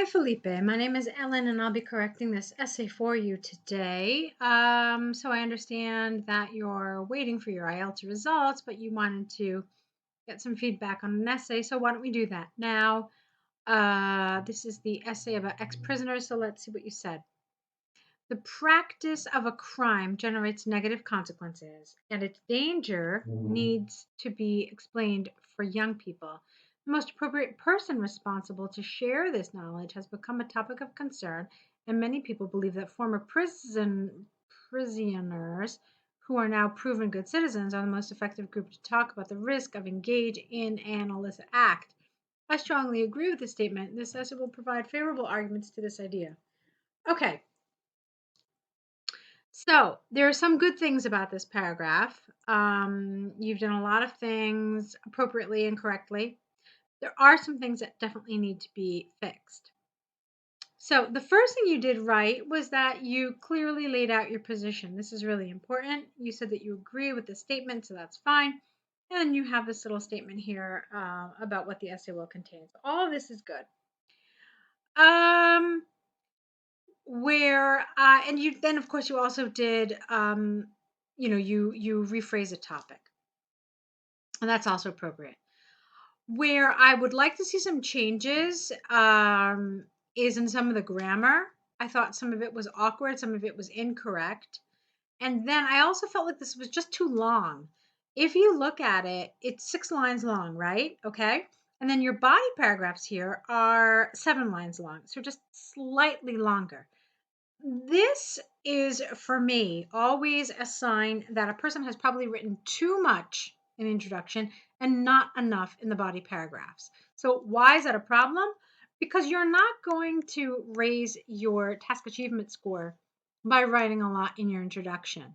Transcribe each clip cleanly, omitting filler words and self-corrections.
Hi, Felipe. My name is Ellen, and I'll be correcting this essay for you today. So I understand that you're waiting for your IELTS results, but you wanted to get some feedback on an essay. So why don't we do that now? This is the essay about ex-prisoners, so let's see what you said. The practice of a crime generates negative consequences, and its danger needs to be explained for young people. The most appropriate person responsible to share this knowledge has become a topic of concern, and many people believe that former prisoners who are now proven good citizens are the most effective group to talk about the risk of engage in an illicit act. I strongly agree with this statement. This essay will provide favorable arguments to this idea. Okay, so there are some good things about this paragraph. You've done a lot of things appropriately and correctly. There are some things that definitely need to be fixed. So the first thing you did right was that you clearly laid out your position. This is really important. You said that you agree with the statement, so that's fine. And you have this little statement here about what the essay will contain. So all of this is good. And you then of course you also did you rephrase a topic, and that's also appropriate. Where I would like to see some changes is in some of the grammar. I thought some of it was awkward, some of it was incorrect, and then I also felt like this was just too long. If you look at it, it's 6 lines long, right? Okay, and then your body paragraphs here are 7 lines long, so just slightly longer. This is, for me, always a sign that a person has probably written too much in introduction and not enough in the body paragraphs. So why is that a problem? Because you're not going to raise your task achievement score by writing a lot in your introduction.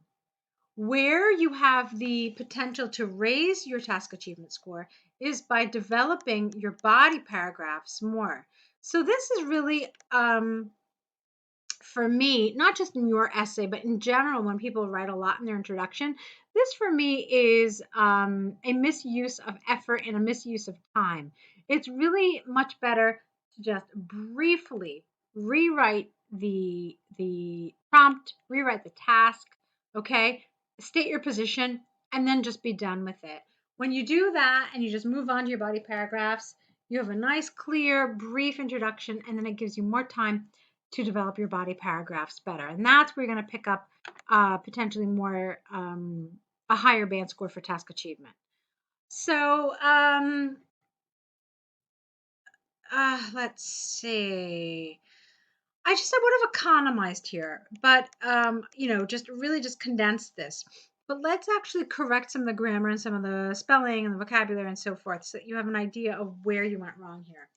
Where you have the potential to raise your task achievement score is by developing your body paragraphs more. So this is really for me, not just in your essay, but in general, when people write a lot in their introduction, this for me is a misuse of effort and a misuse of time. It's really much better to just briefly rewrite the prompt, rewrite the task, okay? State your position, and then just be done with it. When you do that and you just move on to your body paragraphs, you have a nice, clear, brief introduction, and then it gives you more time to develop your body paragraphs better. And that's where you're going to pick up potentially more, a higher band score for task achievement. So let's see. I would have economized here, but just really just condensed this. But let's actually correct some of the grammar and some of the spelling and the vocabulary and so forth, so that you have an idea of where you went wrong here.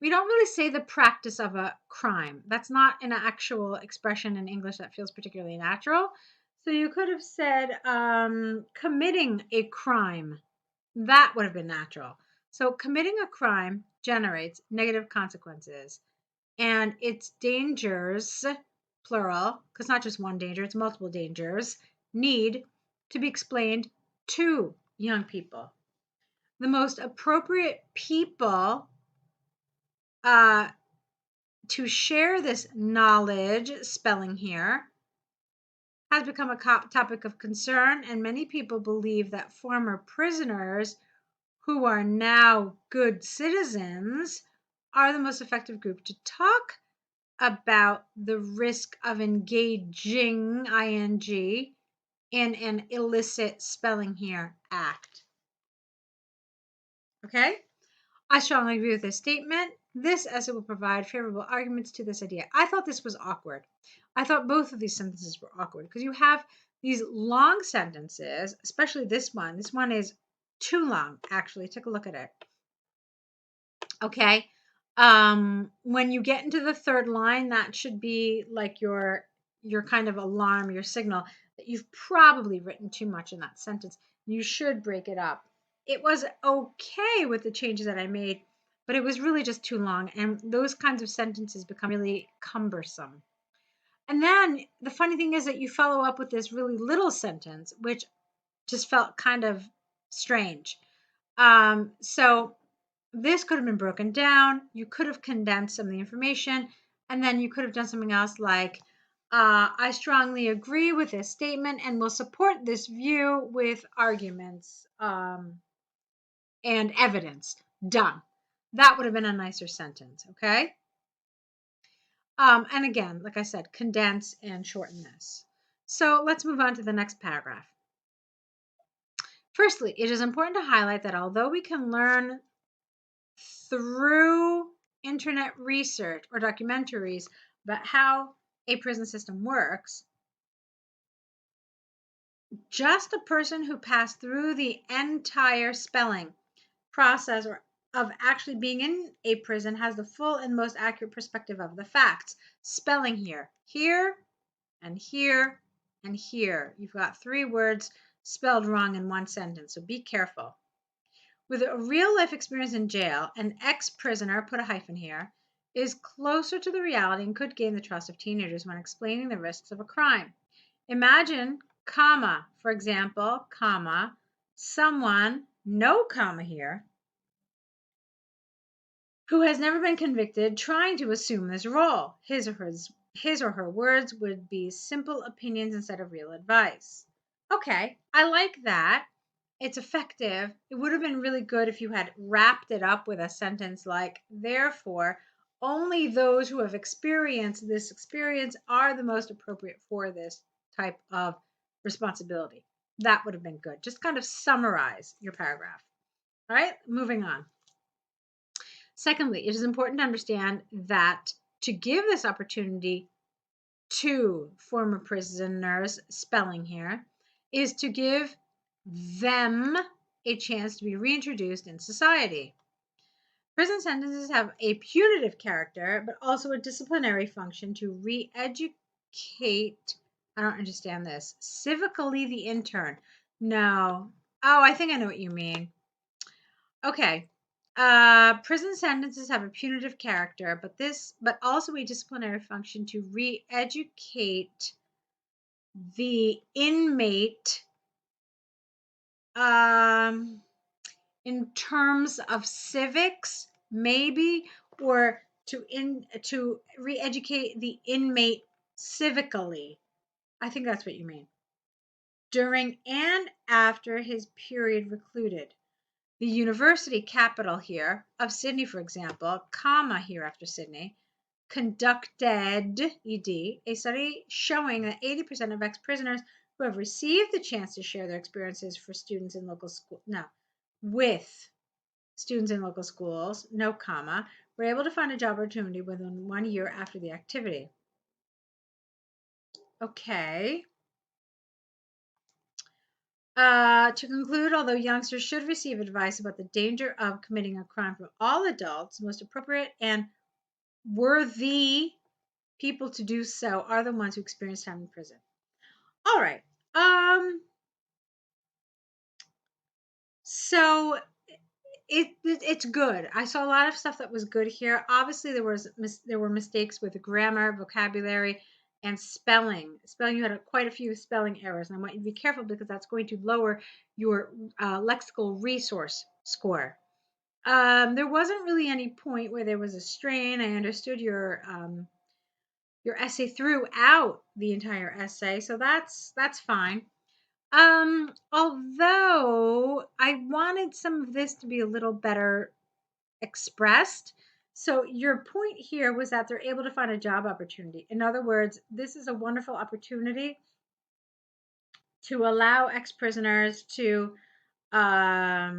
We don't really say the practice of a crime. That's not an actual expression in English that feels particularly natural. So you could have said committing a crime. That would have been natural. So committing a crime generates negative consequences, and its dangers, plural, because not just one danger, it's multiple dangers, need to be explained to young people. The most appropriate people to share this knowledge, spelling here, has become a topic of concern, and many people believe that former prisoners who are now good citizens are the most effective group to talk about the risk of engaging, ing, in an illicit, spelling here, act. Okay? I strongly agree with this statement. This essay will provide favorable arguments to this idea. I thought this was awkward. I thought both of these sentences were awkward because you have these long sentences, especially this one. This one is too long, actually. Take a look at it. Okay. When you get into the third line, that should be like your kind of alarm, your signal that you've probably written too much in that sentence. You should break it up. It was okay with the changes that I made, but it was really just too long, and those kinds of sentences become really cumbersome. And then the funny thing is that you follow up with this really little sentence, which just felt kind of strange. So this could have been broken down. You could have condensed some of the information, and then you could have done something else like, I strongly agree with this statement and will support this view with arguments and evidence. Done. That would have been a nicer sentence, okay? And again, like I said, condense and shorten this. So let's move on to the next paragraph. Firstly, it is important to highlight that although we can learn through internet research or documentaries about how a prison system works, just a person who passed through the entire spelling process or of actually being in a prison has the full and most accurate perspective of the facts. Spelling here, here, and here, and here. You've got 3 words spelled wrong in one sentence, so be careful. With a real life experience in jail, an ex-prisoner, put a hyphen here, is closer to the reality and could gain the trust of teenagers when explaining the risks of a crime. Imagine, comma, for example, comma, someone, no comma here, who has never been convicted trying to assume this role. His or her words would be simple opinions instead of real advice. Okay, I like that. It's effective. It would have been really good if you had wrapped it up with a sentence like, therefore, only those who have experienced this experience are the most appropriate for this type of responsibility. That would have been good. Just kind of summarize your paragraph. All right, moving on. Secondly, it is important to understand that to give this opportunity to former prisoners, spelling here, is to give them a chance to be reintroduced in society. Prison sentences have a punitive character, but also a disciplinary function to re-educate, I don't understand this, civically the intern. No. Oh, I think I know what you mean. Okay. Prison sentences have a punitive character, but also a disciplinary function to re-educate the inmate in terms of civics, maybe, or to re-educate the inmate civically. I think that's what you mean. During and after his period recluded. The university capital here of Sydney, for example, comma here after Sydney, conducted a study showing that 80% of ex-prisoners who have received the chance to share their experiences with students in local schools, no comma, were able to find a job opportunity within 1 year after the activity. Okay. To conclude, although youngsters should receive advice about the danger of committing a crime from all adults, the most appropriate and worthy people to do so are the ones who experience time in prison. All right. So it's good. I saw a lot of stuff that was good here. Obviously, there were mistakes with grammar, vocabulary, and spelling. Spelling, you had quite a few spelling errors, and I want you to be careful because that's going to lower your lexical resource score. There wasn't really any point where there was a strain. I understood your essay throughout the entire essay, so that's fine. Although I wanted some of this to be a little better expressed. So your point here was that they're able to find a job opportunity. In other words, this is a wonderful opportunity to allow ex-prisoners to, I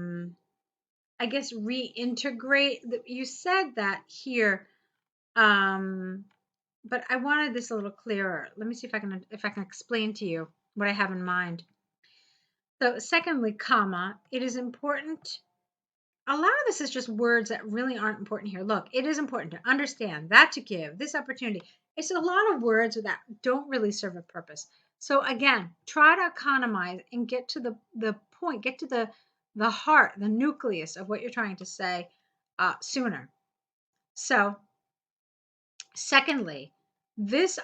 guess, reintegrate. You said that here, but I wanted this a little clearer. Let me see if I can explain to you what I have in mind. So secondly, comma, it is important. A lot of this is just words that really aren't important here. Look, it is important to understand that to give this opportunity. It's a lot of words that don't really serve a purpose. So again, try to economize and get to the point, get to the heart, the nucleus of what you're trying to say sooner. So secondly, this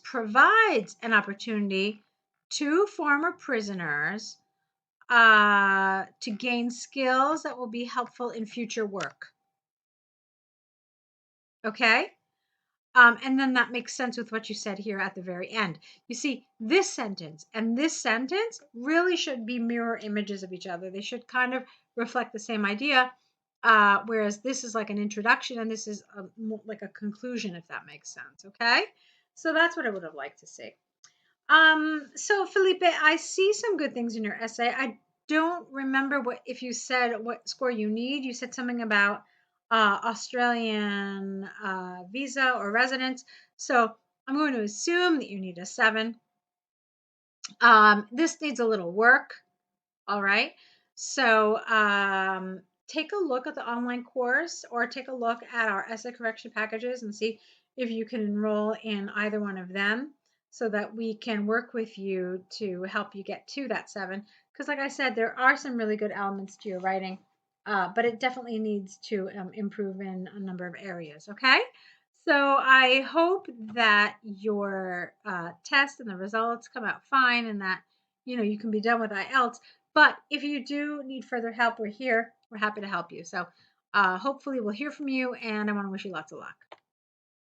provides an opportunity to former prisoners to gain skills that will be helpful in future work. Okay? And then that makes sense with what you said here at the very end. You see, this sentence and this sentence really should be mirror images of each other. They should kind of reflect the same idea, whereas this is like an introduction and this is like a conclusion, if that makes sense. Okay? So that's what I would have liked to see. So Felipe, I see some good things in your essay. I don't remember what if you said what score you need. You said something about Australian visa or residence. So I'm going to assume that you need a 7. This needs a little work. All right. So take a look at the online course or take a look at our essay correction packages and see if you can enroll in either one of them so that we can work with you to help you get to that 7. Because like I said, there are some really good elements to your writing, but it definitely needs to improve in a number of areas. Okay. So I hope that your test and the results come out fine and that you can be done with IELTS. But if you do need further help, we're here. We're happy to help you. So hopefully we'll hear from you, and I want to wish you lots of luck.